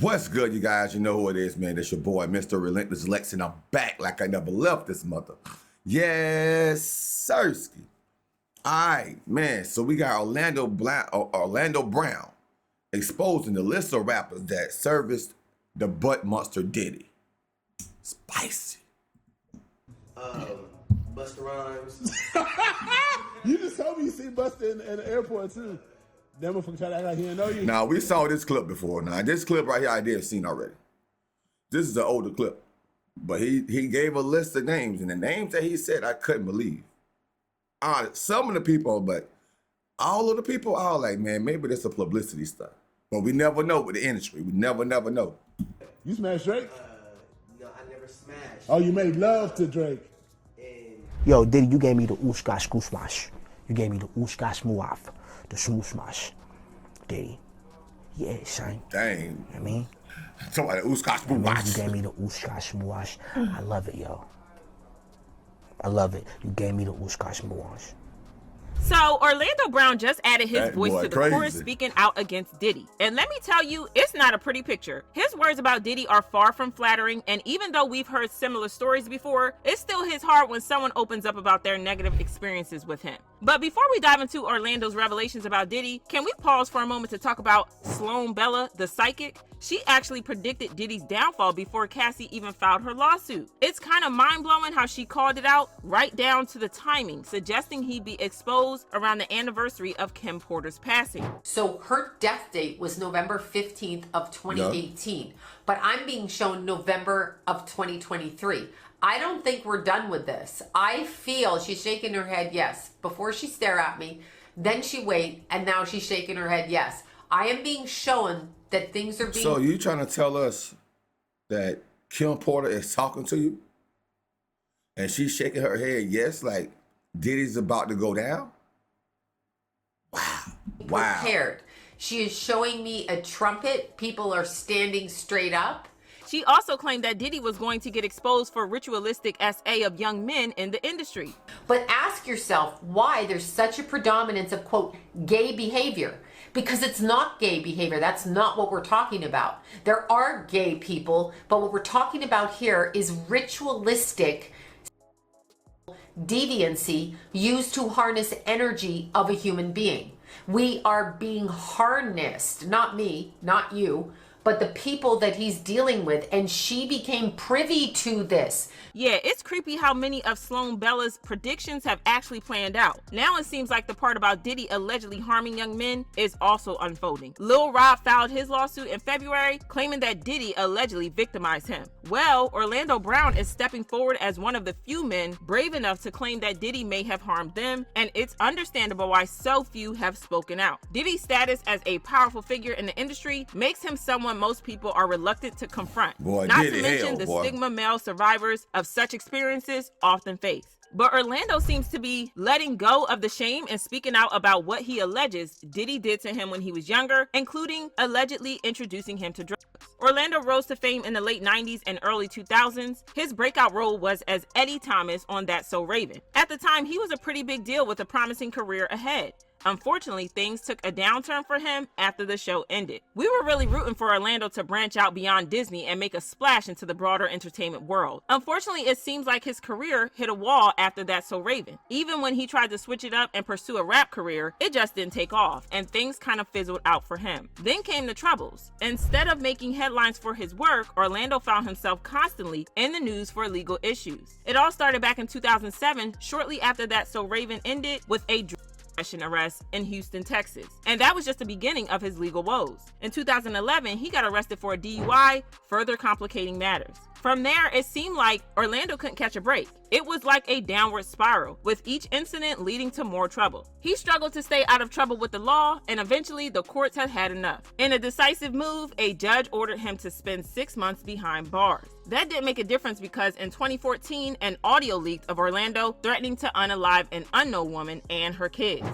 What's good, you guys? You know who it is, man. It's your boy, Mr. Relentless Lex, and I'm back like I never left this mother. Yes, Sirski. All right, man. So we got Orlando Brown exposing the list of rappers that serviced the butt monster Diddy. Spicy. Busta Rhymes. You just told me you see Busta in the airport too. That motherfucker try to act like he didn't know you. Now, we saw this clip before. Now, this clip right here I did seen already. This is an older clip. But he gave a list of names, and the names that he said I couldn't believe. Some of the people, but all of the people are like, man, maybe this is a publicity stuff. But we never know with the industry. We never know. You smashed Drake? No, I never smashed. Oh, you made love to Drake. Yo, Diddy, you gave me the ooshka skoosmash. You gave me the ooshka smooaf. The smooshmash. Diddy. Yeah, son. Dang. You know what I mean? Somebody ooshka smoowash. You gave me the ooshka smoowash. I love it, yo. I love it. You gave me the ooshka smoowash. So Orlando Brown just added his That voice boy to the crazy. chorus speaking out against Diddy. And let me tell you, it's not a pretty picture. His words about Diddy are far from flattering, and even though we've heard similar stories before, it still hits hard when someone opens up about their negative experiences with him. But before we dive into Orlando's revelations about Diddy, can we pause for a moment to talk about Sloan Bella, the psychic? She actually predicted Diddy's downfall before Cassie even filed her lawsuit. It's kind of mind-blowing how she called it out right down to the timing, suggesting he'd be exposed around the anniversary of Kim Porter's passing. So her death date was November 15th of 2018, but I'm being shown November of 2023. I don't think we're done with this. I feel she's shaking her head yes. Before she stare at me, then she wait, and now she's shaking her head yes. I am being shown that things are being... So you trying to tell us that Kim Porter is talking to you? And she's shaking her head yes, like Diddy's about to go down? Wow. Prepared. She is showing me a trumpet. People are standing straight up. She also claimed that Diddy was going to get exposed for ritualistic SA of young men in the industry. But ask yourself why there's such a predominance of, quote, gay behavior. Because it's not gay behavior. That's not what we're talking about. There are gay people, but what we're talking about here is ritualistic deviancy used to harness energy of a human being. We are being harnessed, not me, not you, but the people that he's dealing with, and she became privy to this. Yeah, it's creepy how many of Sloan Bella's predictions have actually planned out. Now it seems like the part about Diddy allegedly harming young men is also unfolding. Lil Rob filed his lawsuit in February, claiming that Diddy allegedly victimized him. Well, Orlando Brown is stepping forward as one of the few men brave enough to claim that Diddy may have harmed them, and it's understandable why so few have spoken out. Diddy's status as a powerful figure in the industry makes him someone most people are reluctant to confront. Boy, Not Diddy, to mention hell, the boy. stigma male survivors of such experiences often face. But Orlando seems to be letting go of the shame and speaking out about what he alleges Diddy did to him when he was younger, including allegedly introducing him to drugs. Orlando rose to fame in the late 90s and early 2000s. His breakout role was as Eddie Thomas on That's So Raven. At the time, he was a pretty big deal with a promising career ahead. Unfortunately, things took a downturn for him after the show ended. We were really rooting for Orlando to branch out beyond Disney and make a splash into the broader entertainment world. Unfortunately, it seems like his career hit a wall after That's So Raven. Even when he tried to switch it up and pursue a rap career, it just didn't take off, and things kind of fizzled out for him. Then came the troubles. Instead of making headlines for his work, Orlando found himself constantly in the news for legal issues. It all started back in 2007, shortly after That's So Raven ended, with a arrest in Houston, Texas. And that was just the beginning of his legal woes. In 2011, he got arrested for a DUI, further complicating matters. From there, it seemed like Orlando couldn't catch a break. It was like a downward spiral, with each incident leading to more trouble. He struggled to stay out of trouble with the law, and eventually the courts had had enough. In a decisive move, a judge ordered him to spend 6 months behind bars. That didn't make a difference because in 2014, an audio leaked of Orlando threatening to unalive an unknown woman and her kids.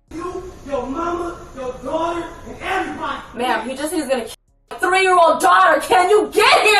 You, your mama, your daughter, and everybody. Ma'am, he just said he's gonna kill my 3-year-old daughter. Can you get here?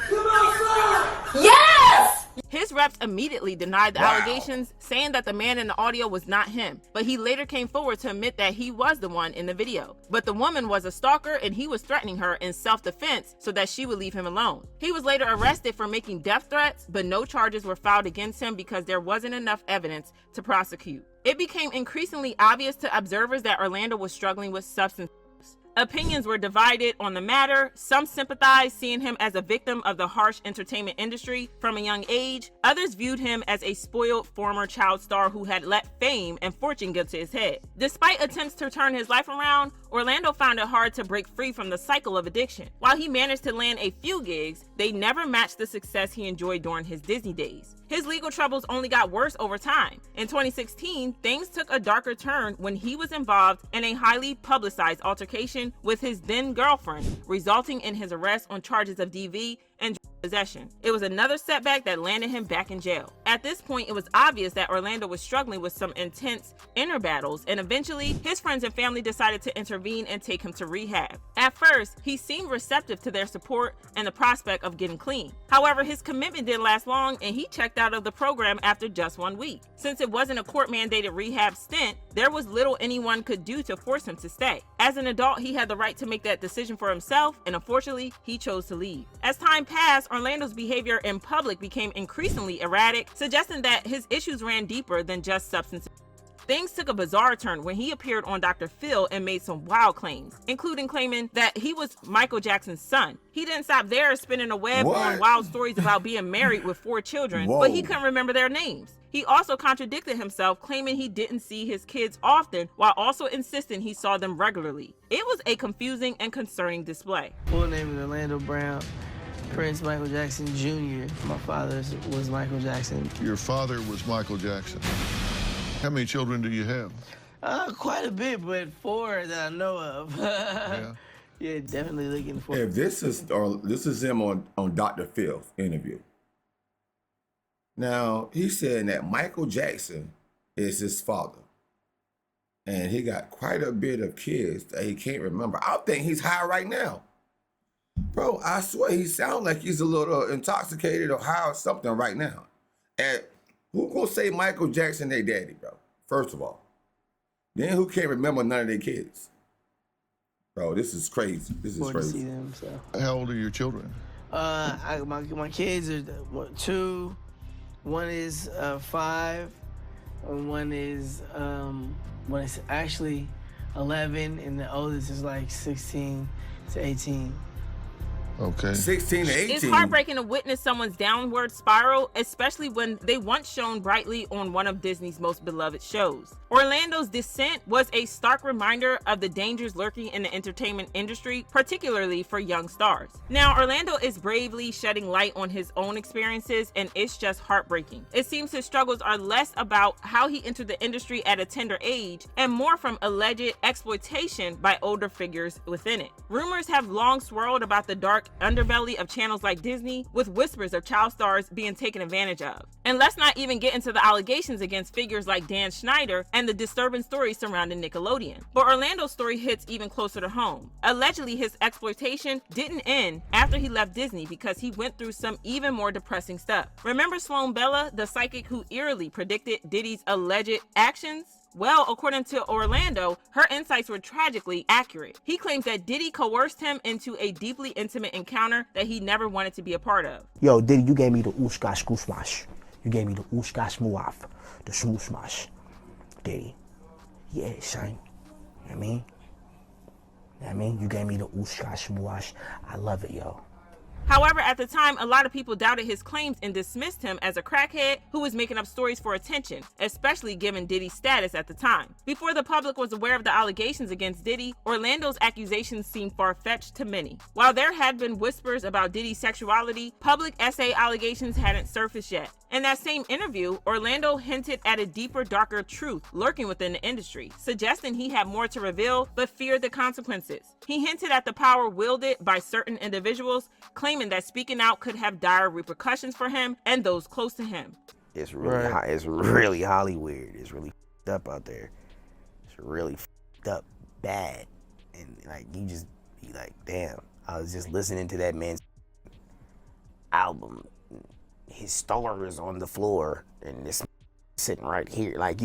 Come outside! Yes! His reps immediately denied the allegations, saying that the man in the audio was not him, but he later came forward to admit that he was the one in the video. But the woman was a stalker and he was threatening her in self-defense so that she would leave him alone. He was later arrested for making death threats, but no charges were filed against him because there wasn't enough evidence to prosecute. It became increasingly obvious to observers that Orlando was struggling with substance abuse. Opinions were divided on the matter. Some sympathized, seeing him as a victim of the harsh entertainment industry from a young age. Others viewed him as a spoiled former child star who had let fame and fortune get to his head. Despite attempts to turn his life around, Orlando found it hard to break free from the cycle of addiction. While he managed to land a few gigs, they never matched the success he enjoyed during his Disney days. His legal troubles only got worse over time. In 2016, things took a darker turn when he was involved in a highly publicized altercation with his then girlfriend, resulting in his arrest on charges of DV and possession. It was another setback that landed him back in jail. At this point, it was obvious that Orlando was struggling with some intense inner battles, and eventually his friends and family decided to intervene and take him to rehab. At first, he seemed receptive to their support and the prospect of getting clean. However, his commitment didn't last long and he checked out of the program after just 1 week. Since it wasn't a court-mandated rehab stint, there was little anyone could do to force him to stay. As an adult, he had the right to make that decision for himself, and unfortunately, he chose to leave. As time passed, Orlando's behavior in public became increasingly erratic, suggesting that his issues ran deeper than just substance abuse. Things took a bizarre turn when he appeared on Dr. Phil and made some wild claims, including claiming that he was Michael Jackson's son. He didn't stop there, spinning a web on wild stories about being married with 4 children, but he couldn't remember their names. He also contradicted himself, claiming he didn't see his kids often, while also insisting he saw them regularly. It was a confusing and concerning display. Full name is Orlando Brown, Prince Michael Jackson Jr. My father was Michael Jackson. Your father was Michael Jackson. How many children do you have? Quite a bit, but 4 that I know of. Yeah. Yeah, definitely looking for. If this is him on Dr. Phil's interview. Now, he's saying that Michael Jackson is his father. And he got quite a bit of kids that he can't remember. I think he's high right now. Bro, I swear he sounds like he's a little intoxicated or high or something right now. And who gonna say Michael Jackson their daddy, bro? First of all. Then who can't remember none of their kids? Bro, this is crazy. This is crazy. To see them, so. How old are your children? My kids are 2. One is 5. And one is actually 11, and the oldest is like 16 to 18. Okay. 16 to 18. It's heartbreaking to witness someone's downward spiral, especially when they once shone brightly on one of Disney's most beloved shows. Orlando's descent was a stark reminder of the dangers lurking in the entertainment industry, particularly for young stars. Now, Orlando is bravely shedding light on his own experiences, and it's just heartbreaking. It seems his struggles are less about how he entered the industry at a tender age and more from alleged exploitation by older figures within it. Rumors have long swirled about the dark underbelly of channels like Disney, with whispers of child stars being taken advantage of. And let's not even get into the allegations against figures like Dan Schneider and the disturbing stories surrounding Nickelodeon. But Orlando's story hits even closer to home. Allegedly, his exploitation didn't end after he left Disney because he went through some even more depressing stuff. Remember Sloan Bella, the psychic who eerily predicted Diddy's alleged actions? Well, according to Orlando, her insights were tragically accurate. He claims that Diddy coerced him into a deeply intimate encounter that he never wanted to be a part of. Yo, Diddy, you gave me the ooshka skooshmash. You gave me the ooshka smooaf, the smooshmash. Diddy. Yeah, son. You know what I mean? You know what I mean? You gave me the ooshka smooash. I love it, yo. However, at the time, a lot of people doubted his claims and dismissed him as a crackhead who was making up stories for attention, especially given Diddy's status at the time. Before the public was aware of the allegations against Diddy, Orlando's accusations seemed far-fetched to many. While there had been whispers about Diddy's sexuality, public SA allegations hadn't surfaced yet. In that same interview, Orlando hinted at a deeper, darker truth lurking within the industry, suggesting he had more to reveal but feared the consequences. He hinted at the power wielded by certain individuals, claiming that speaking out could have dire repercussions for him and those close to him. It's really it's really Hollywood. It's really up out there. It's really up bad. And like you just be like, damn, I was just listening to that man's album his star is on the floor and this sitting right here. Like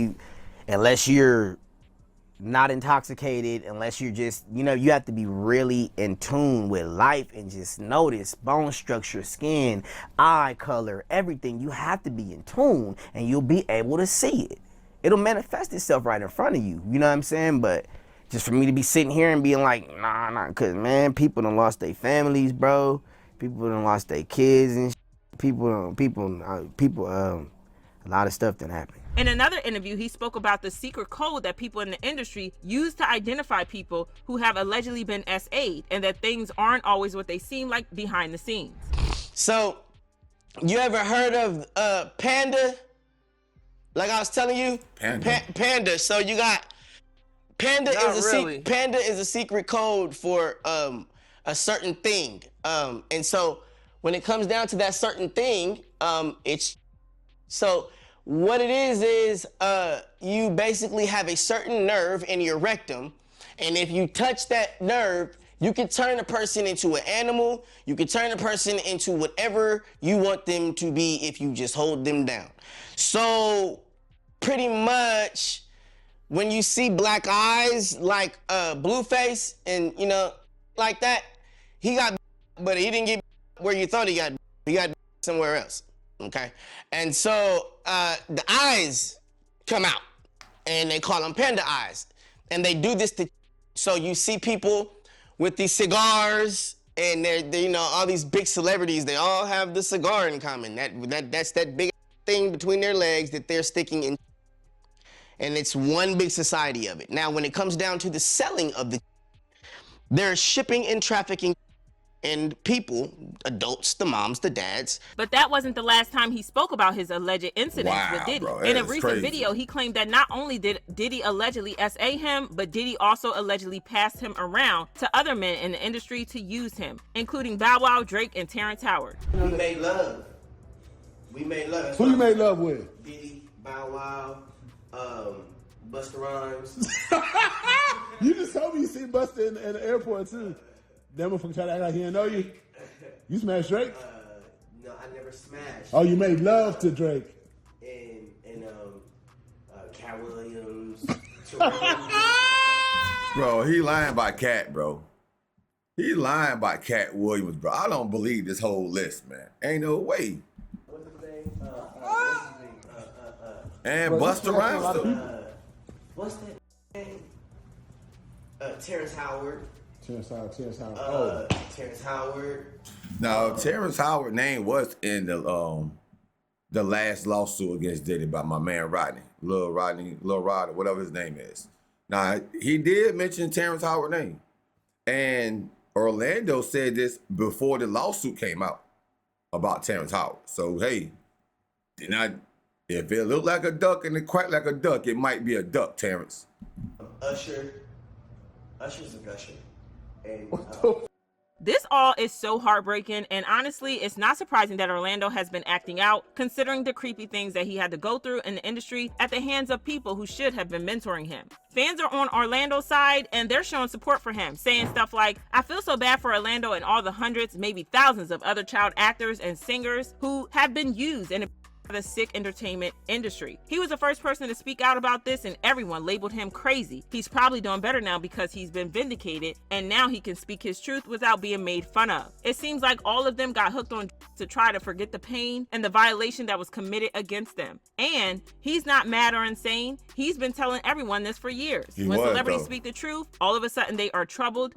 unless you're not intoxicated, unless you're just, you have to be really in tune with life and just notice bone structure, skin, eye color, everything. You have to be in tune and you'll be able to see it. It'll manifest itself right in front of you. You know what I'm saying? But just for me to be sitting here and being like, nah, cause man, people done lost their families, bro. People done lost their kids and people, a lot of stuff done happened. In another interview, he spoke about the secret code that people in the industry use to identify people who have allegedly been SA'd, and that things aren't always what they seem like behind the scenes. So, you ever heard of Panda? Like I was telling you? Panda. So you got Panda Panda is a secret code for a certain thing. And so when it comes down to that certain thing, what it is you basically have a certain nerve in your rectum, and if you touch that nerve, you can turn a person into an animal, you can turn a person into whatever you want them to be if you just hold them down. So pretty much when you see black eyes like Blueface and like that, he got, but he didn't get where you thought he got somewhere else. Okay, and so the eyes come out, and they call them panda eyes, and they do this to. So you see people with these cigars, and they're all these big celebrities. They all have the cigar in common. That's that big thing between their legs that they're sticking in, and it's one big society of it. Now, when it comes down to the selling of the, there's shipping and trafficking. And people, adults, the moms, the dads. But that wasn't the last time he spoke about his alleged incidents with Diddy. Bro, in a recent video, he claimed that not only did Diddy allegedly SA him, but Diddy also allegedly passed him around to other men in the industry to use him, including Bow Wow, Drake, and Terrence Howard. We made love. Who you made love with? Diddy, Bow Wow, Busta Rhymes. You just told me you seen Busta in the airport too. That motherfucker try to act like he didn't know you. You smashed Drake? No, I never smashed. Oh, you made love to Drake. And Cat Williams. Bro, he lying by Cat, bro. He lying about Cat Williams, bro. I don't believe this whole list, man. Ain't no way. What's his name? And Busta Rhymes too. What's that name? Terrence Howard. Terrence Howard. Terrence Howard. No, Terrence Howard name was in the last lawsuit against Diddy by my man Rodney, Lil Rodney, whatever his name is. Now he did mention Terrence Howard name, and Orlando said this before the lawsuit came out about Terrence Howard. So hey, if it looked like a duck and it quacked like a duck, it might be a duck, Terrence. Usher's a gusher. And, This all is so heartbreaking, and honestly, it's not surprising that Orlando has been acting out, considering the creepy things that he had to go through in the industry at the hands of people who should have been mentoring him. Fans are on Orlando's side, and they're showing support for him, saying stuff like, "I feel so bad for Orlando and all the hundreds, maybe thousands of other child actors and singers who have been used in the sick entertainment industry. He was the first person to speak out about this, and everyone labeled him crazy. He's probably doing better now because he's been vindicated, and now he can speak his truth without being made fun of." It seems like all of them got hooked on to try to forget the pain and the violation that was committed against them. And he's not mad or insane. He's been telling everyone this for years. When celebrities speak the truth, all of a sudden they are troubled,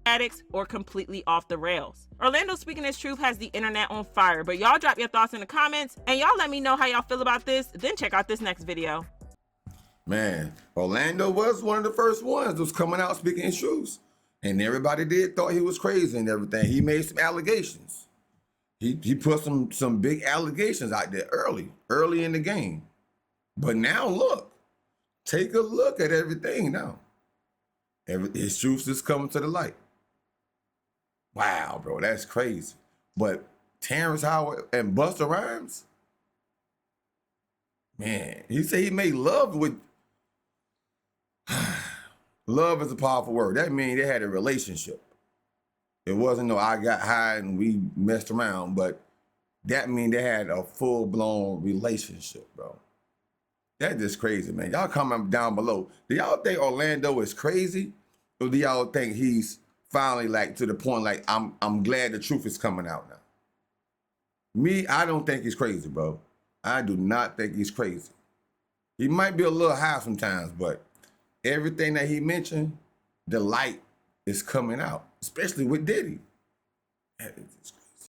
addicts, or completely off the rails. Orlando speaking his truth has the internet on fire, but y'all drop your thoughts in the comments, and y'all let me know how y'all feel about this, then check out this next video. Man, Orlando was one of the first ones that was coming out speaking his truth, and everybody thought he was crazy and everything. He made some allegations. He put some big allegations out there early in the game. But now look, take a look at everything now. His truth is coming to the light. Wow, bro, that's crazy. But Terrence Howard and Busta Rhymes, man, he said he made love with. Love is a powerful word. That means they had a relationship. It wasn't no I got high and we messed around, but that mean they had a full-blown relationship, bro. That's just crazy, man. Y'all comment down below. Do y'all think Orlando is crazy? Or do y'all think he's finally like to the point like I'm glad the truth is coming out now? Me, I don't think he's crazy, bro. I do not think he's crazy. He might be a little high sometimes, but everything that he mentioned, the light is coming out, especially with Diddy. It's